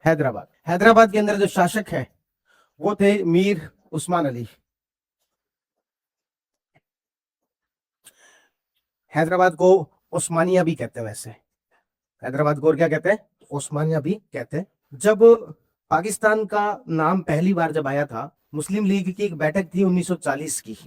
हैदराबाद। हैदराबाद के अंदर जो शासक है वो थे मीर उस्मान अली। हैदराबाद को ओस्मानिया भी कहते हैं वैसे। हैदराबाद को और क्या कहते हैं? ओस्मानिया भी कहते हैं। जब पाकिस्तान का नाम पहली बार जब आया था, मुस्लिम लीग की एक बैठक थी 1940 की।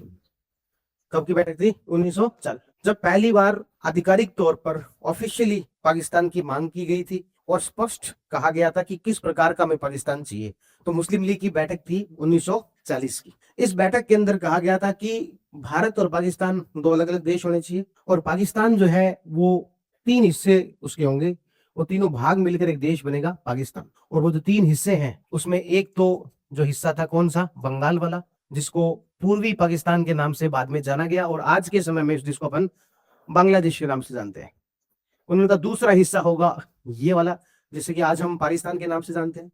कब की बैठक थी? 1940। जब पहली बार आधिकारिक तौर पर ऑफिशियली पाकिस्तान की मांग की गई थी और स्पष्ट कहा गया था कि किस प्रकार का हमें पाकिस्तान चाहिए, तो मुस्लिम लीग की बैठक थी 1940 की। इस बैठक के अंदर कहा गया था कि भारत और पाकिस्तान दो अलग अलग देश होने चाहिए और पाकिस्तान जो है वो 3 हिस्से उसके होंगे, वो तीनों भाग मिलकर एक देश बनेगा पाकिस्तान। और वो जो 3 हिस्से हैं उसमें एक तो जो हिस्सा था कौन सा? बंगाल वाला, जिसको पूर्वी पाकिस्तान के नाम से बाद में जाना गया और आज के समय में जिसको अपन बांग्लादेश के नाम से जानते हैं। उनका दूसरा हिस्सा होगा ये वाला, जिसे कि आज हम पाकिस्तान के नाम से जानते हैं।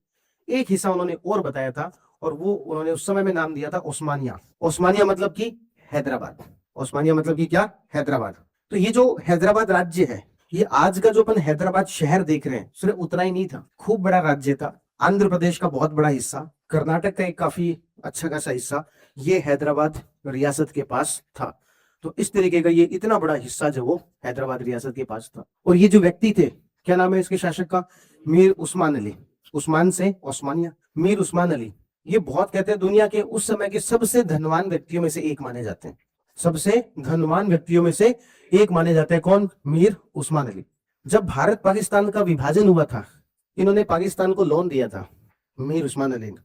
एक हिस्सा उन्होंने और बताया था और वो उन्होंने उस समय में नाम दिया था ओस्मानिया। ओस्मानिया मतलब कि हैदराबाद। ओस्मानिया मतलब कि क्या? हैदराबाद। तो ये जो हैदराबाद राज्य है, ये आज का जो अपन हैदराबाद शहर देख रहे हैं सिर्फ उतना ही नहीं था, खूब बड़ा राज्य था। आंध्र प्रदेश का बहुत बड़ा हिस्सा, कर्नाटक का एक काफी अच्छा खासा हिस्सा ये हैदराबाद रियासत के पास था। तो इस तरीके का ये इतना बड़ा हिस्सा जो वो हैदराबाद रियासत के पास था। और ये जो व्यक्ति थे, क्या नाम है इसके शासक का? मीर उस्मान अली। उस्मान से ओस्मानिया, मीर उस्मान अली। ये बहुत कहते हैं दुनिया के उस समय के सबसे धनवान व्यक्तियों में से एक माने जाते हैं। सबसे धनवान व्यक्तियों में से एक माने जाते हैं। कौन? मीर उस्मान अली। जब भारत पाकिस्तान का विभाजन हुआ था, इन्होंने पाकिस्तान को लोन दिया था मीर उस्मान अली ने,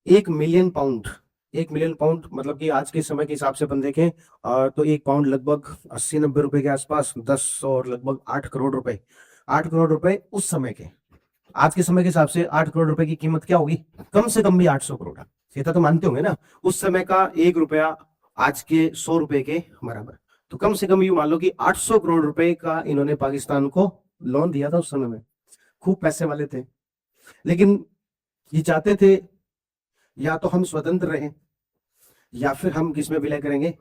1 मिलियन पाउंड। 1 मिलियन पाउंड मतलब कि आज के समय के हिसाब से अपन देखें तो 1 पाउंड लगभग 80-90 रुपए के आसपास, 10 और लगभग 8 करोड़ रुपए। 8 करोड़ रुपए उस समय के, आज के समय के हिसाब से 8 करोड़ रुपए की कीमत क्या होगी? कम से कम भी 800 करोड़। ये तो मानते होंगे ना, उस समय का 1 रुपया आज के 100 रुपए के बराबर। तो कम से कम ये मान लो कि 800 करोड़ रुपए का इन्होंने पाकिस्तान को लोन दिया था उस समय में। खूब पैसे वाले थे। लेकिन ये चाहते थे या तो हम स्वतंत्र रहें या फिर हम किस में विलय करेंगे?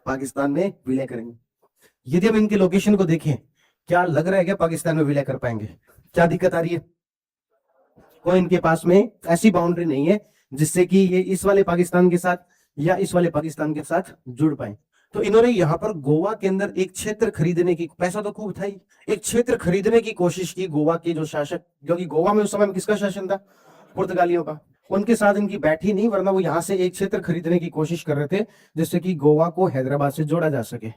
पाकिस्तान में विलय करेंगे। यदि हम इनके लोकेशन को देखें, क्या लग रहा है क्या पाकिस्तान में विलय कर पाएंगे? क्या दिक्कत आ रही है? कोई इनके पास में ऐसी बाउंड्री नहीं है जिससे कि ये इस वाले पाकिस्तान के साथ या इस वाले पाकिस्तान के साथ जुड़ पाए। तो इन्होंने यहाँ पर गोवा के अंदर एक क्षेत्र खरीदने की, पैसा तो खूब था ही, एक क्षेत्र खरीदने की कोशिश की। गोवा के जो शासक, क्योंकि गोवा में उस समय में किसका शासन था? पुर्तगालियों का। उनके साथ इनकी बैठी नहीं, वरना वो यहाँ से एक क्षेत्र खरीदने की कोशिश कर रहे थे जिससे कि गोवा को हैदराबाद से जोड़ा जा सके।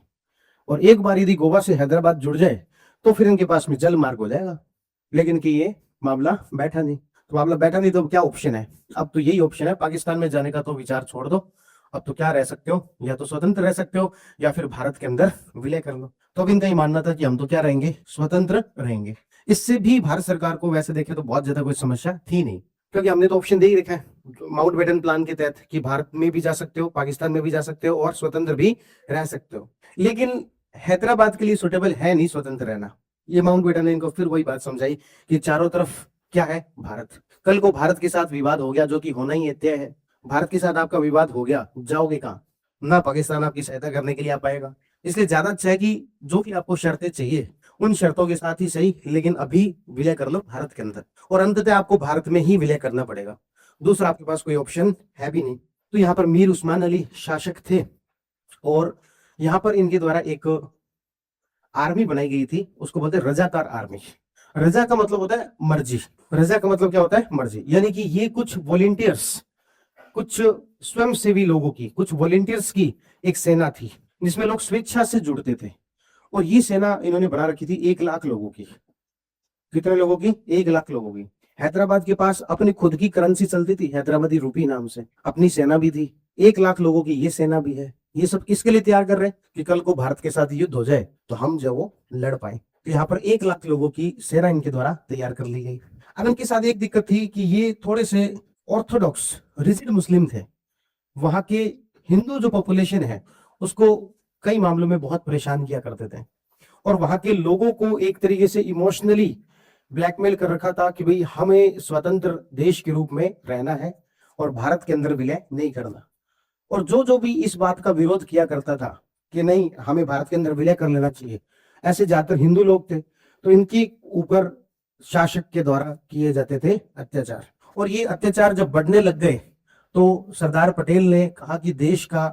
और एक बार यदि गोवा से हैदराबाद जुड़ जाए तो फिर इनके पास में जल मार्ग हो जाएगा। लेकिन कि ये मामला बैठा नहीं। तो मामला बैठा नहीं तो क्या ऑप्शन है? अब तो यही ऑप्शन है, पाकिस्तान में जाने का तो विचार छोड़ दो। अब तो क्या रह सकते हो? या तो स्वतंत्र रह सकते हो या फिर भारत के अंदर विलय कर लो। तो अब इनका ही मानना था कि हम तो क्या रहेंगे? स्वतंत्र रहेंगे। इससे भी भारत सरकार को वैसे देखे तो बहुत ज्यादा कोई समस्या थी नहीं, क्योंकि हमने तो ऑप्शन दे ही रखा है माउंटबेटन प्लान के तहत कि भारत में भी जा सकते हो, पाकिस्तान में भी जा सकते हो और स्वतंत्र भी रह सकते हो। लेकिन हैदराबाद के लिए सुटेबल है नहीं स्वतंत्र रहना। ये माउंटबेटन ने इनको फिर वही बात समझाई कि चारों तरफ क्या है? भारत। कल को भारत के साथ विवाद हो गया, जो कि होना ही तय है, भारत के साथ आपका विवाद हो गया, जाओगे कहाँ? ना पाकिस्तान आपकी सहायता करने के लिए आ पाएगा। इसलिए ज्यादा अच्छा है कि जो भी आपको शर्तें चाहिए उन शर्तों के साथ ही सही, लेकिन अभी विलय कर लो भारत के अंदर, और अंततः आपको भारत में ही विलय करना पड़ेगा। दूसरा आपके पास कोई ऑप्शन है भी नहीं। तो यहाँ पर मीर उस्मान अली शासक थे और यहाँ पर इनके द्वारा एक आर्मी बनाई गई थी, उसको बोलते हैं रजाकार आर्मी। रजा का मतलब होता है मर्जी। रजा का मतलब क्या होता है? मर्जी। यानी कि ये कुछ वॉलेंटियर्स, कुछ स्वयंसेवी लोगों की, कुछ वॉलेंटियर्स की एक सेना थी जिसमें लोग स्वेच्छा से जुड़ते थे। और ये सेना इन्होंने बना रखी थी 1 लाख लोगों की। कितने लोगों की? 1 लाख लोगों की। हैदराबाद के पास अपनी खुद की करेंसी चलती थी, हैदराबादी रूपी नाम से, अपनी सेना भी थी, 1 लाख लोगों की ये सेना भी है। ये सब किसके लिए तैयार कर रहे हैं? कि कल को भारत के साथ युद्ध हो जाए तो हम जो वो लड़ पाए। तो यहाँ पर 1 लाख लोगों की सेना इनके द्वारा तैयार कर ली गई। अब इनके साथ एक दिक्कत थी कि ये थोड़े से ऑर्थोडॉक्स रिजिड मुस्लिम थे। वहां के हिंदू जो पॉपुलेशन है उसको कई मामलों में बहुत परेशान किया करते थे और वहां के लोगों को एक तरीके से इमोशनली ब्लैकमेल कर रखा था कि भाई हमें स्वतंत्र देश के रूप में रहना है और भारत के अंदर विलय नहीं करना। और जो जो भी इस बात का विरोध किया करता था कि नहीं हमें भारत के अंदर विलय कर लेना चाहिए, ऐसे ज्यादातर हिंदू लोग थे। तो इनके ऊपर शासक के द्वारा किए जाते थे अत्याचार। और ये अत्याचार जब बढ़ने लग गए तो सरदार पटेल ने कहा कि देश का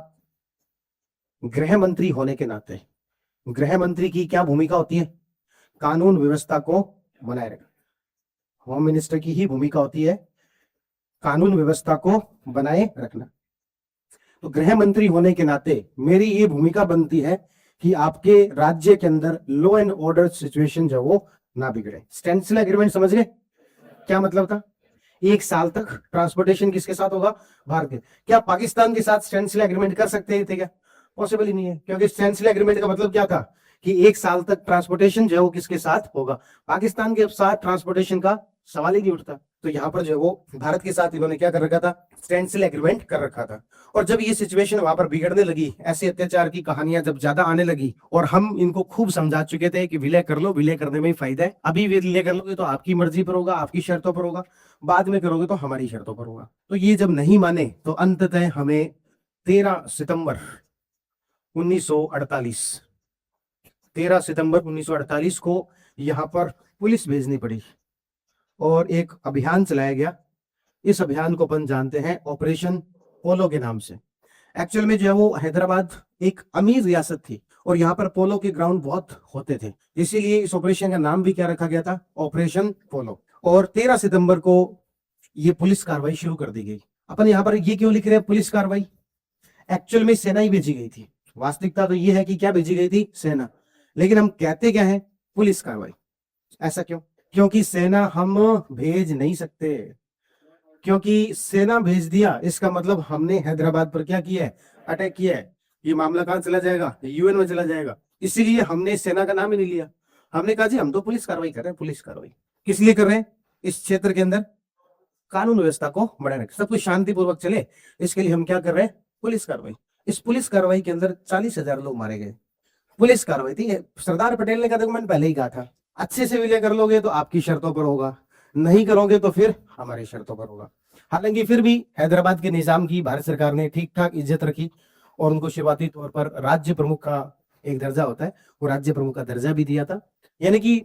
गृह मंत्री होने के नाते, गृह मंत्री की क्या भूमिका होती है? कानून व्यवस्था को बनाए रखना। होम मिनिस्टर की ही भूमिका होती है कानून व्यवस्था को बनाए रखना। तो गृह मंत्री होने के नाते मेरी ये भूमिका बनती है कि आपके राज्य के अंदर लॉ एंड ऑर्डर सिचुएशन जो वो ना बिगड़े। स्टैंडस्टिल एग्रीमेंट समझ गए क्या मतलब था? 1 साल तक ट्रांसपोर्टेशन किसके साथ होगा? भारत के। क्या पाकिस्तान के साथ स्टैंडस्टिल एग्रीमेंट कर सकते थे क्या? पॉसिबल ही नहीं है, क्योंकि स्टैंडस्टिल एग्रीमेंट का मतलब क्या था कि 1 साल तक ट्रांसपोर्टेशन जो है वो किसके साथ होगा? पाकिस्तान के साथ ट्रांसपोर्टेशन का सवाल ही नहीं उठता। तो यहाँ पर जो है वो भारत के साथ इन्होंने क्या कर रखा था? स्टैंडस्टिल एग्रीमेंट कर रखा था। और जब ये सिचुएशन वहां पर बिगड़ने लगी, ऐसे अत्याचार की कहानियां जब ज्यादा आने लगी, और हम इनको खूब समझा चुके थे कि विलय कर लो, विलय करने में ही फायदा है, अभी विलय कर लोगे तो आपकी मर्जी पर होगा, आपकी शर्तों पर होगा, बाद में करोगे तो हमारी शर्तों पर होगा। तो ये जब नहीं माने तो अंततः हमें 13 सितंबर 1948 को यहाँ पर पुलिस भेजनी पड़ी और एक अभियान चलाया गया। इस अभियान को अपन जानते हैं ऑपरेशन पोलो के नाम से। एक्चुअल में जो है वो हैदराबाद एक अमीर रियासत थी और यहाँ पर पोलो के ग्राउंड बहुत होते थे, इसीलिए इस ऑपरेशन का नाम भी क्या रखा गया था? ऑपरेशन पोलो। और 13 सितंबर को ये पुलिस कार्रवाई शुरू कर दी गई। अपन यहाँ पर ये क्यों लिख रहे हैं पुलिस कार्रवाई? एक्चुअल में सेना ही भेजी गई थी। वास्तविकता तो ये है कि क्या भेजी गई थी? सेना। लेकिन हम कहते क्या है? पुलिस कार्रवाई। ऐसा क्यों? क्योंकि सेना हम भेज नहीं सकते, क्योंकि सेना भेज दिया इसका मतलब हमने हैदराबाद पर क्या किया है? अटैक किया है। ये मामला कहां चला जाएगा? यूएन में चला जाएगा। इसीलिए हमने सेना का नाम ही नहीं लिया। हमने कहा जी हम तो पुलिस कार्रवाई कर रहे हैं। पुलिस कार्रवाई किस लिए कर रहे हैं? इस क्षेत्र के अंदर कानून व्यवस्था को बनाए रखें, सब कुछ शांतिपूर्वक चले, इसके लिए हम क्या कर रहे हैं? पुलिस कार्रवाई। इस पुलिस कार्रवाई के अंदर 40,000 लोग मारे गए। पुलिस कार्रवाई थी। सरदार पटेल ने कहा, देखो मैंने पहले ही कहा था, अच्छे से विलय कर लोगे तो आपकी शर्तों पर होगा, नहीं करोगे तो फिर हमारी शर्तों पर होगा। हालांकि फिर भी हैदराबाद के निजाम की भारत सरकार ने ठीक ठाक इज्जत रखी और उनको शुरुआती तौर पर राज्य प्रमुख का एक दर्जा होता है, वो राज्य प्रमुख का दर्जा भी दिया था। यानी कि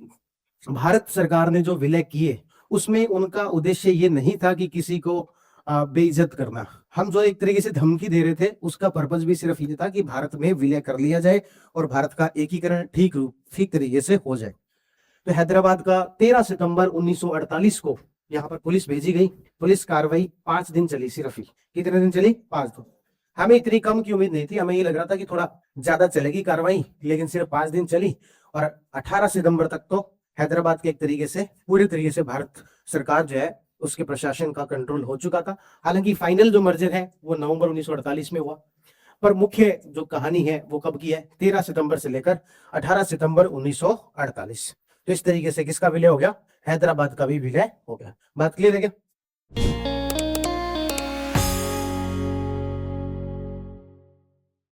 भारत सरकार ने जो विलय किए उसमें उनका उद्देश्य ये नहीं था कि किसी को बेइज्जत करना। हम जो एक तरीके से धमकी दे रहे थे उसका पर्पज भी सिर्फ ये था कि भारत में विलय कर लिया जाए और भारत का एकीकरण ठीक तरीके से हो जाए। तो हैदराबाद का 13 सितंबर 1948 को यहाँ पर पुलिस भेजी गई। पुलिस कार्रवाई 5 दिन चली सिर्फ ही। कितने दिन चली? 5 दिन। हमें इतनी कम की उम्मीद नहीं थी, हमें ये लग रहा था कि थोड़ा ज्यादा चलेगी कार्रवाई, लेकिन सिर्फ 5 दिन चली और 18 सितंबर तक तो हैदराबाद के एक तरीके से पूरे तरीके से भारत सरकार जो है उसके प्रशासन का कंट्रोल हो चुका था। हालांकि फाइनल जो मर्जर है वो नवंबर 1948 में हुआ, पर मुख्य जो कहानी है वो कब की है? 13 सितंबर से लेकर 18 सितंबर 1948। तो इस तरीके से किसका विलय हो गया? हैदराबाद का भी विलय हो गया। बात क्लियर है क्या?